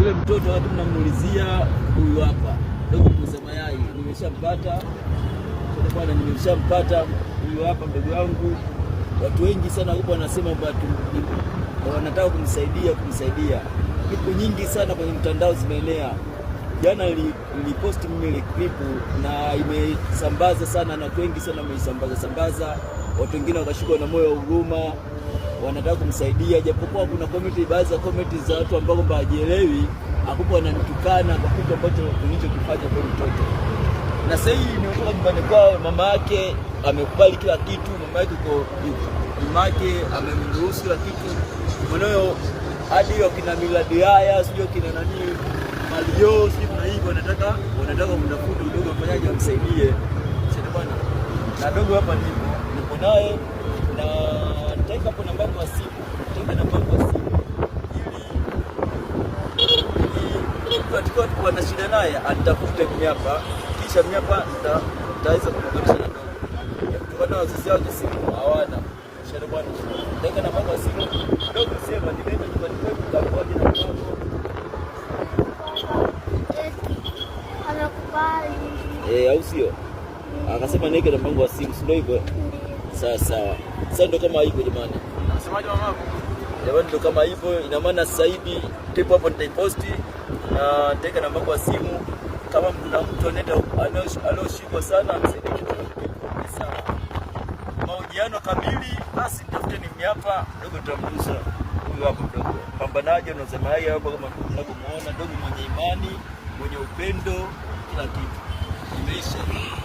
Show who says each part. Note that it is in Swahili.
Speaker 1: yule mtoto watu mnamuulizia huyu hapa ndogo muuza mayai, nimeshampata bwana, nimeshampata huyu hapa mdogo wangu. Watu wengi sana huko wanasema watu wanataka kumsaidia. Klipu nyingi sana kwenye mtandao zimeenea. Jana niliposti mimi ile klipu na imesambaza sana, na watu wengi sana wameisambaza. Watu wengine wakashikwa na moyo wa huruma, wanataka kumsaidia, japokuwa kuna baadhi ya comment za watu ambao kwamba hajielewi, hakupo wananitukana kwa kitu ambacho nilichokifanya kwa mtoto. Na sasa hii nimetoka nyumbani kwao, mama yake amekubali kila kitu, mama yake amemruhusu kila kitu. Mwanae hadi wakina Miladi haya sio kina nani Malio sio kuna hivyo, wanataka kumtafuta udogo afanyaje amsaidie. Sasa bwana, na dogo hapa nipo naye, na nitaweka hapo namba ya simu, ili kwa na shida naye atafute mimi hapa, kisha mimi hapa nitaweza kumwongelesha na dogo. Kutokana na wazazi wake simu hawana. Sasa bwana, nitaweka namba ya simu, dogo sema nimeenda nyumbani kwetu kapoje na mpango. Au sio? Akasema niweke na mpango wa simu, sio hivyo? Sawa. Sasa ndo kama hivyo jamani. Unasemaje mama? Jamani ndo kama hivyo, ina maana sasa hivi tipo hapo nitaiposti na nitaweka na mpango wa simu. Kama kuna mtu anaoshikwa sana amsaidie. Sawa. Mahojiano kamili basi nitafuteni mimi hapa, dogo tutamruhusa. Huyu hapo dogo. Pambanaje unasema haya hapo, kama unavyomuona dogo mwenye imani, mwenye upendo, kila kitu. Imeisha.